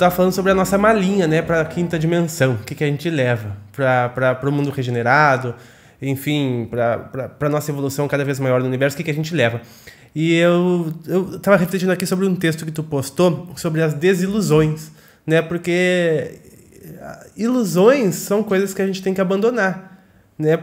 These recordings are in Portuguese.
tava falando sobre a nossa malinha, né, para a quinta dimensão, o que a gente leva para o mundo regenerado, enfim, para a nossa evolução cada vez maior no universo, o que a gente leva. E eu tava refletindo aqui sobre um texto que tu postou sobre as desilusões, né, porque ilusões são coisas que a gente tem que abandonar, né,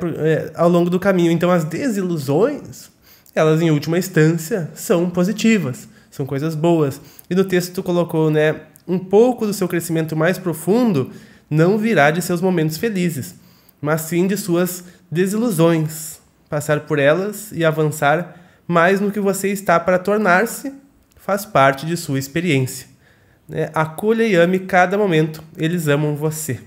ao longo do caminho. Então as desilusões, elas em última instância são positivas, são coisas boas. E no texto tu colocou, né, um pouco do seu crescimento mais profundo não virá de seus momentos felizes, mas sim de suas desilusões. Passar por elas e avançar mais no que você está para tornar-se faz parte de sua experiência. Né? Acolha e ame cada momento, eles amam você.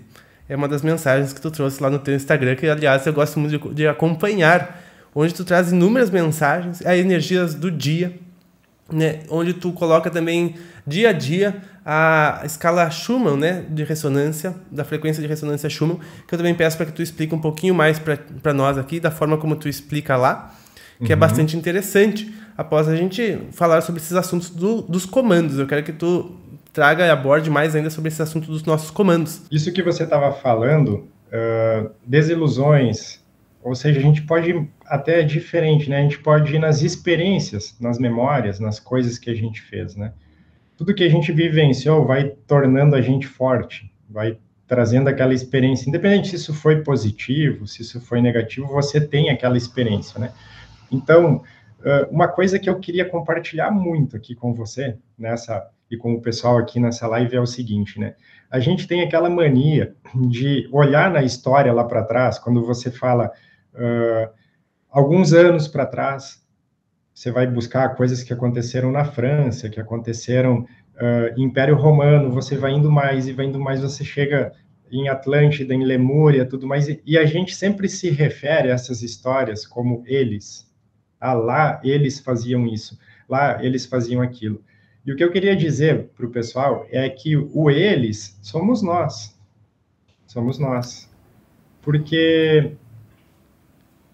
É uma das mensagens que tu trouxe lá no teu Instagram, que aliás eu gosto muito de acompanhar, onde tu traz inúmeras mensagens, as energias do dia, né? Onde tu coloca também dia a dia a escala Schumann, né, de ressonância, da frequência de ressonância Schumann, que eu também peço para que tu explique um pouquinho mais para nós aqui, da forma como tu explica lá, que é bastante interessante, após a gente falar sobre esses assuntos dos comandos. Eu quero que tu traga e aborde mais ainda sobre esse assunto dos nossos comandos. Isso que você estava falando, desilusões, ou seja, a gente pode até diferente, né? A gente pode ir nas experiências, nas memórias, nas coisas que a gente fez, né? Tudo que a gente vivenciou vai tornando a gente forte, vai trazendo aquela experiência, independente se isso foi positivo, se isso foi negativo, você tem aquela experiência, né? Então, uma coisa que eu queria compartilhar muito aqui com você, e com o pessoal aqui nessa live, é o seguinte, né? A gente tem aquela mania de olhar na história lá para trás, quando você fala alguns anos para trás, você vai buscar coisas que aconteceram na França, que aconteceram Império Romano, você vai indo mais e vai indo mais, você chega em Atlântida, em Lemúria, tudo mais, e a gente sempre se refere a essas histórias como eles. Ah, lá eles faziam isso, lá eles faziam aquilo. E o que eu queria dizer para o pessoal é que o eles somos nós. Somos nós. Porque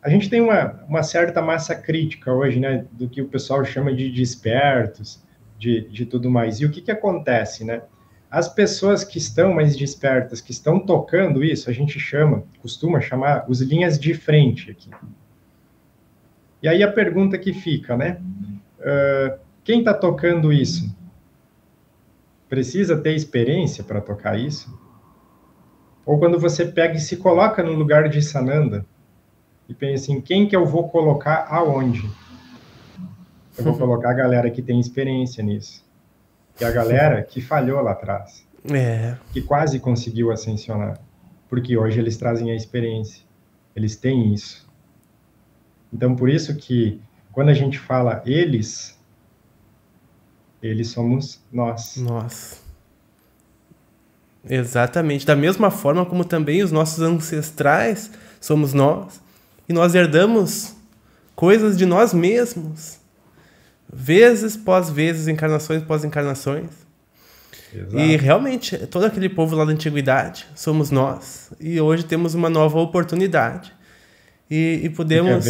a gente tem uma certa massa crítica hoje, né, do que o pessoal chama de despertos, de tudo mais. E o que acontece, né? As pessoas que estão mais despertas, que estão tocando isso, a gente costuma chamar os linhas de frente aqui. E aí a pergunta que fica, né? Quem está tocando isso? Precisa ter experiência para tocar isso? Ou quando você pega e se coloca no lugar de Sananda, e pensa assim, quem que eu vou colocar aonde? Eu vou colocar a galera que tem experiência nisso. Que é a galera que falhou lá atrás. Que quase conseguiu ascensionar. Porque hoje eles trazem a experiência. Eles têm isso. Então, por isso que, quando a gente fala eles somos nós. Nós. Exatamente. Da mesma forma como também os nossos ancestrais somos nós. E nós herdamos coisas de nós mesmos. Vezes pós vezes, encarnações pós encarnações. Exato. E realmente, todo aquele povo lá da antiguidade somos nós. E hoje temos uma nova oportunidade. E podemos...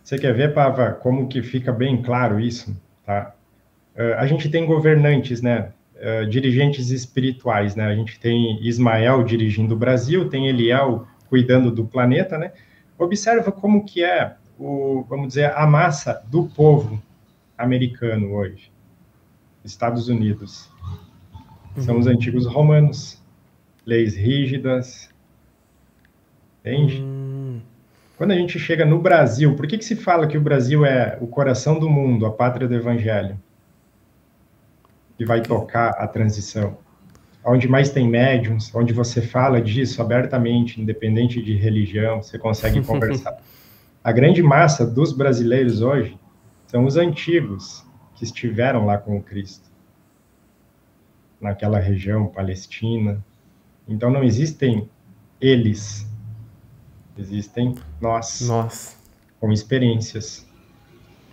Você quer ver, Pava, como que fica bem claro isso? Tá? A gente tem governantes, né? Dirigentes espirituais, né? A gente tem Ismael dirigindo o Brasil, tem Eliel cuidando do planeta, né? Observa como que é, vamos dizer, a massa do povo americano hoje. Estados Unidos. São os antigos romanos. Leis rígidas. Entende? Quando a gente chega no Brasil, por que se fala que o Brasil é o coração do mundo, a pátria do evangelho? Que vai tocar a transição. Onde mais tem médiums, onde você fala disso abertamente, independente de religião, você consegue conversar. A grande massa dos brasileiros hoje são os antigos que estiveram lá com o Cristo, naquela região, Palestina. Então não existem eles, existem nós. Com experiências.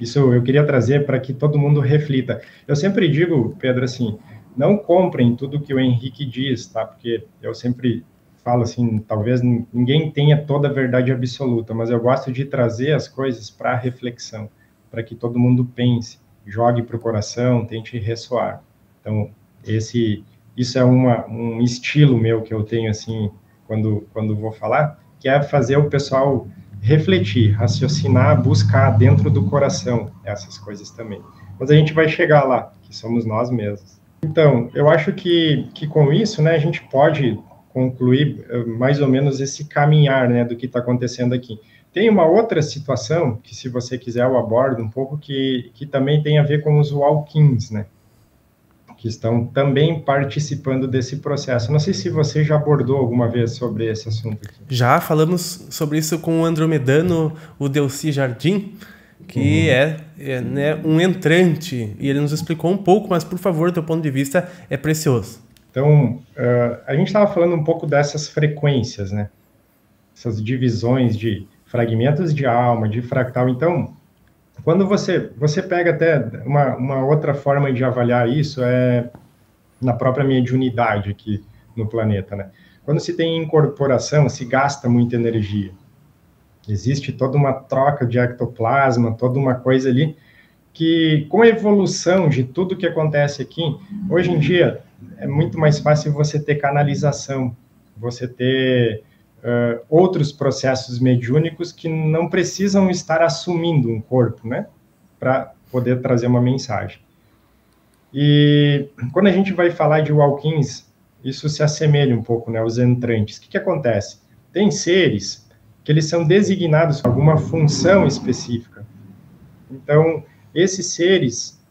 Isso eu queria trazer para que todo mundo reflita. Eu sempre digo, Pedro, assim, não comprem tudo que o Henrique diz, tá? Porque eu sempre falo assim, talvez ninguém tenha toda a verdade absoluta, mas eu gosto de trazer as coisas para reflexão, para que todo mundo pense, jogue para o coração, tente ressoar. Então, esse isso é um estilo meu que eu tenho, assim, quando vou falar, que é fazer o pessoal refletir, raciocinar, buscar dentro do coração essas coisas também. Mas a gente vai chegar lá, que somos nós mesmos. Então, eu acho que com isso, né, a gente pode concluir mais ou menos esse caminhar, né, do que está acontecendo aqui. Tem uma outra situação, que se você quiser eu abordo um pouco, que também tem a ver com os walk-ins, né, que estão também participando desse processo. Não sei se você já abordou alguma vez sobre esse assunto aqui. Já falamos sobre isso com o andromedano, o Delcy Jardim, que né, um entrante, e ele nos explicou um pouco, mas, por favor, teu ponto de vista é precioso. Então, a gente estava falando um pouco dessas frequências, né? Essas divisões de fragmentos de alma, de fractal. Então, quando você pega até uma outra forma de avaliar isso é na própria mediunidade aqui no planeta, né? Quando se tem incorporação, se gasta muita energia. Existe toda uma troca de ectoplasma, toda uma coisa ali que, com a evolução de tudo que acontece aqui, hoje em dia é muito mais fácil você ter canalização, você ter outros processos mediúnicos que não precisam estar assumindo um corpo, né, para poder trazer uma mensagem. E quando a gente vai falar de walk-ins, isso se assemelha um pouco, né, aos entrantes. O que acontece? Tem seres que eles são designados com alguma função específica. Então, esses seres,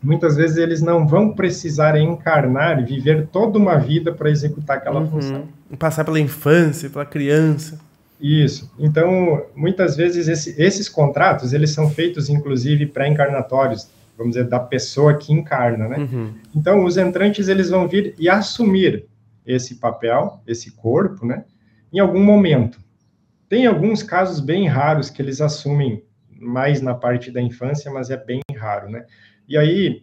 muitas vezes, eles não vão precisar encarnar e viver toda uma vida para executar aquela função. Passar pela infância, pela criança. Isso. Então, muitas vezes, esses contratos, eles são feitos, inclusive, pré-encarnatórios, vamos dizer, da pessoa que encarna, né? Então, os entrantes, eles vão vir e assumir esse papel, esse corpo, né? Em algum momento. Tem alguns casos bem raros que eles assumem mais na parte da infância, mas é bem raro, né? E aí,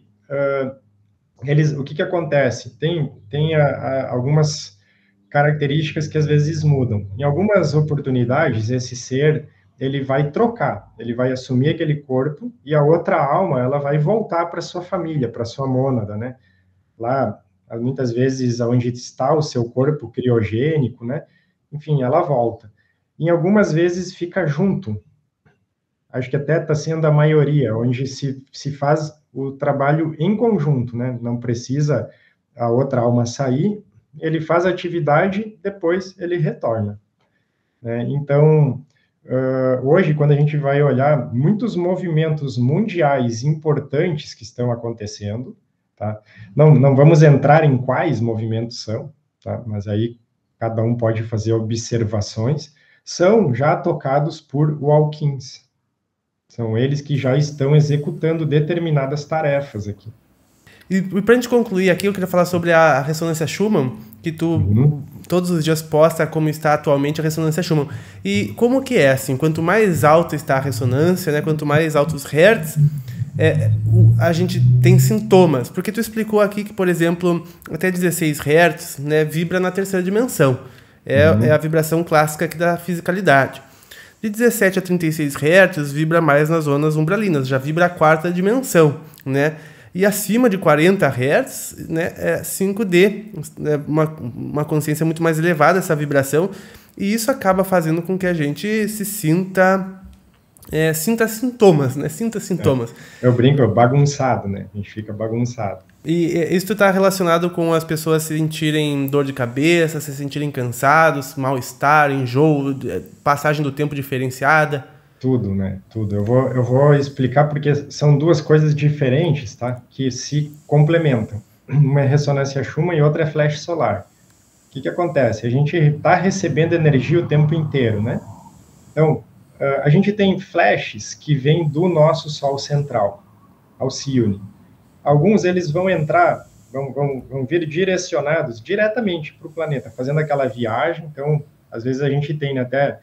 o que acontece? Tem algumas características que às vezes mudam. Em algumas oportunidades, esse ser, ele vai trocar, ele vai assumir aquele corpo e a outra alma, ela vai voltar para sua família, para sua mônada, né? Lá, muitas vezes, onde está o seu corpo criogênico, né? Enfim, ela volta. Em algumas vezes fica junto. Acho que até está sendo a maioria, onde se faz o trabalho em conjunto, né? Não precisa a outra alma sair, ele faz a atividade, depois ele retorna. Né? Então, hoje, quando a gente vai olhar muitos movimentos mundiais importantes que estão acontecendo, tá? Não vamos entrar em quais movimentos são, tá? Mas aí cada um pode fazer observações, são já tocados por walk-ins. São eles que já estão executando determinadas tarefas aqui. E para a gente concluir aqui, eu queria falar sobre a ressonância Schumann, que tu todos os dias posta como está atualmente a ressonância Schumann. E como que é, assim, quanto mais alta está a ressonância, né, quanto mais altos hertz, a gente tem sintomas. Porque tu explicou aqui que, por exemplo, até 16 hertz, né, vibra na terceira dimensão. É a vibração clássica aqui da fisicalidade. De 17 a 36 Hz vibra mais nas zonas umbralinas, já vibra a quarta dimensão, né? E acima de 40 Hz, né, é 5D, né, uma consciência muito mais elevada essa vibração, e isso acaba fazendo com que a gente se sinta sintomas, né? Sinta sintomas. Eu brinco, bagunçado, né? A gente fica bagunçado. E isso está relacionado com as pessoas se sentirem dor de cabeça, se sentirem cansados, mal-estar, enjoo, passagem do tempo diferenciada? Tudo, né? Tudo. Eu vou explicar porque são duas coisas diferentes, tá? Que se complementam. Uma é ressonância Schumann e outra é flash solar. O que acontece? A gente está recebendo energia o tempo inteiro, né? Então, a gente tem flashes que vêm do nosso Sol central, Alcione. Alguns eles vão entrar, vão vir direcionados diretamente para o planeta, fazendo aquela viagem. Então, às vezes a gente tem até...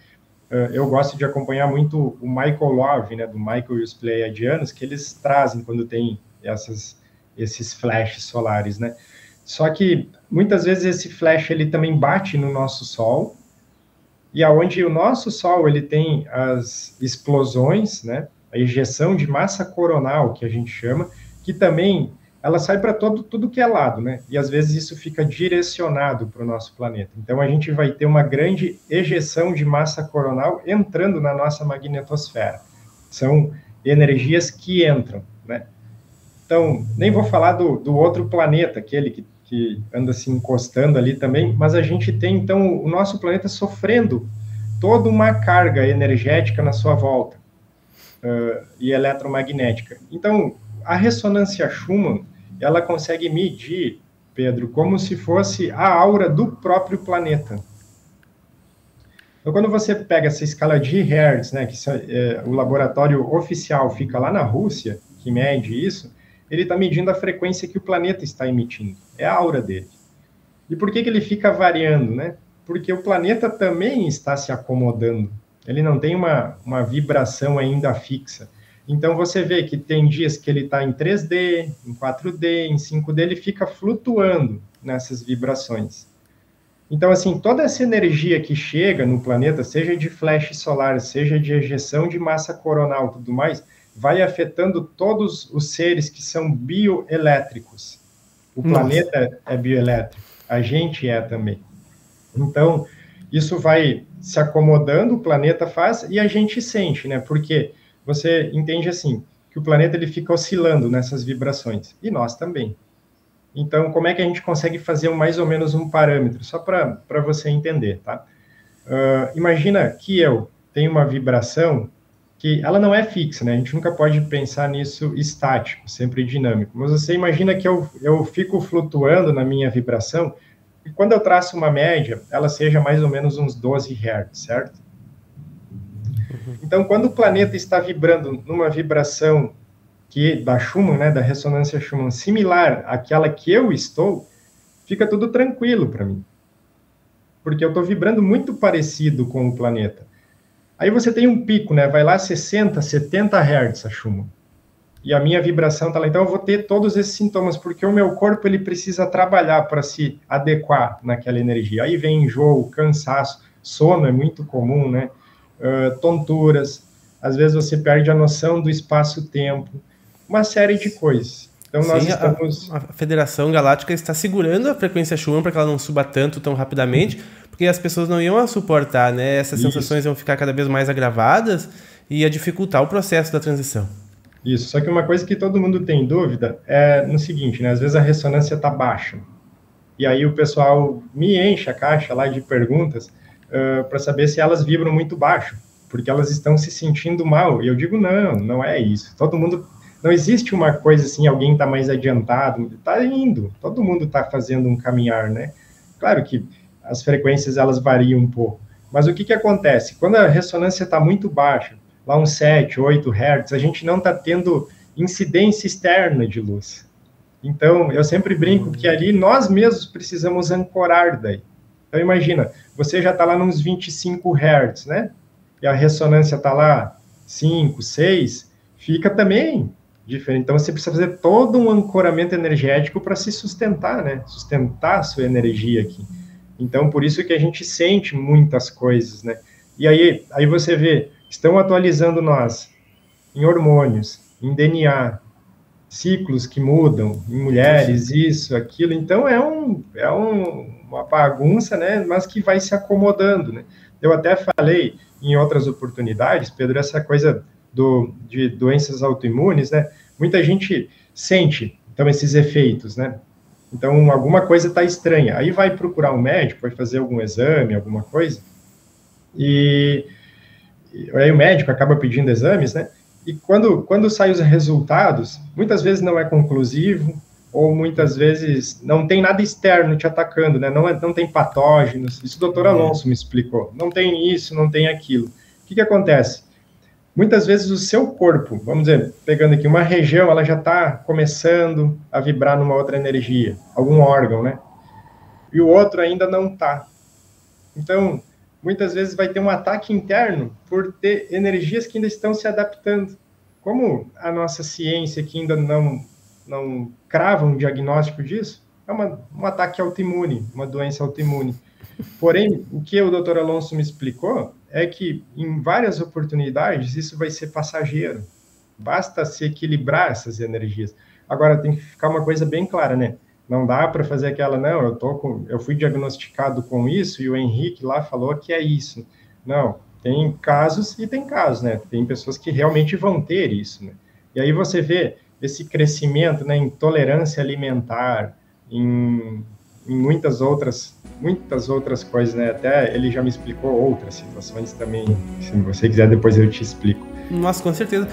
eu gosto de acompanhar muito o Michael Love, né, do Michael e os Pleiadianos, que eles trazem quando tem esses flashes solares, né? Só que, muitas vezes, esse flash ele também bate no nosso Sol, e aonde o nosso Sol ele tem as explosões, né, a ejeção de massa coronal, que a gente chama, que também ela sai para tudo que é lado, né? E às vezes isso fica direcionado para o nosso planeta. Então a gente vai ter uma grande ejeção de massa coronal entrando na nossa magnetosfera. São energias que entram, né? Então, nem vou falar do outro planeta, aquele que anda se encostando ali também, mas a gente tem, então, o nosso planeta sofrendo toda uma carga energética na sua volta e eletromagnética. Então, a ressonância Schumann, ela consegue medir, Pedro, como se fosse a aura do próprio planeta. Então, quando você pega essa escala de Hertz, né, que o laboratório oficial fica lá na Rússia, que mede isso, ele está medindo a frequência que o planeta está emitindo. É a aura dele. E por que ele fica variando, né? Porque o planeta também está se acomodando. Ele não tem uma vibração ainda fixa. Então, você vê que tem dias que ele está em 3D, em 4D, em 5D, ele fica flutuando nessas vibrações. Então, assim, toda essa energia que chega no planeta, seja de flash solar, seja de ejeção de massa coronal e tudo mais, vai afetando todos os seres que são bioelétricos. O planeta é bioelétrico, a gente é também. Então, isso vai se acomodando, o planeta faz, e a gente sente, né? Porque você entende assim, que o planeta ele fica oscilando nessas vibrações, e nós também. Então, como é que a gente consegue fazer mais ou menos um parâmetro? Só para você entender, tá? Imagina que eu tenho uma vibração que ela não é fixa, né? A gente nunca pode pensar nisso estático, sempre dinâmico. Mas você imagina que eu fico flutuando na minha vibração e quando eu traço uma média, ela seja mais ou menos uns 12 Hz, certo? Então, quando o planeta está vibrando numa vibração da Schumann, né, da ressonância Schumann, similar àquela que eu estou, fica tudo tranquilo para mim. Porque eu estou vibrando muito parecido com o planeta. Aí você tem um pico, né? Vai lá 60, 70 Hz a Schumann. E a minha vibração está lá. Então eu vou ter todos esses sintomas, porque o meu corpo ele precisa trabalhar para se adequar naquela energia. Aí vem enjoo, cansaço, sono é muito comum, né? Tonturas, às vezes você perde a noção do espaço-tempo, uma série de coisas. Então nós estamos... a Federação Galáctica está segurando a frequência Schumann para que ela não suba tanto tão rapidamente, porque as pessoas não iam suportar, né? Essas sensações iam ficar cada vez mais agravadas e ia dificultar o processo da transição. Isso, só que uma coisa que todo mundo tem dúvida é no seguinte, né? Às vezes a ressonância está baixa. E aí o pessoal me enche a caixa lá de perguntas para saber se elas vibram muito baixo, porque elas estão se sentindo mal. E eu digo, não é isso. Todo mundo... Não existe uma coisa assim, alguém está mais adiantado, está indo, todo mundo está fazendo um caminhar, né? Claro que as frequências, elas variam um pouco. Mas o que acontece? Quando a ressonância está muito baixa, lá uns 7, 8 Hz, a gente não está tendo incidência externa de luz. Então, eu sempre brinco que ali nós mesmos precisamos ancorar daí. Então, imagina, você já está lá nos 25 Hz, né? E a ressonância está lá 5, 6, fica também diferente. Então, você precisa fazer todo um ancoramento energético para se sustentar, né? Sustentar a sua energia aqui. Então, por isso que a gente sente muitas coisas, né? E aí você vê, estão atualizando nós em hormônios, em DNA, ciclos que mudam, em mulheres, isso, aquilo. Então, uma bagunça, né? Mas que vai se acomodando, né? Eu até falei em outras oportunidades, Pedro, essa coisa de doenças autoimunes, né? Muita gente sente, então, esses efeitos, né? Então, alguma coisa está estranha. Aí vai procurar um médico, vai fazer algum exame, alguma coisa, e aí o médico acaba pedindo exames, né? E quando saem os resultados, muitas vezes não é conclusivo, ou muitas vezes não tem nada externo te atacando, né? Não tem patógenos. Isso o doutor Alonso me explicou. Não tem isso, não tem aquilo. O que acontece? Muitas vezes o seu corpo, vamos dizer, pegando aqui uma região, ela já está começando a vibrar numa outra energia, algum órgão, né? E o outro ainda não está. Então, muitas vezes vai ter um ataque interno por ter energias que ainda estão se adaptando. Como a nossa ciência que ainda não crava um diagnóstico disso, é um ataque autoimune, uma doença autoimune. Porém, o que o Dr. Alonso me explicou é que, em várias oportunidades, isso vai ser passageiro. Basta se equilibrar essas energias. Agora, tem que ficar uma coisa bem clara, né? Não dá para fazer aquela, não, eu fui diagnosticado com isso e o Henrique lá falou que é isso. Não, tem casos e tem casos, né? Tem pessoas que realmente vão ter isso, né? E aí você vê esse crescimento, né, em tolerância alimentar, em muitas outras coisas, né? Até ele já me explicou outras situações também. Se você quiser, depois eu te explico. Nossa, com certeza.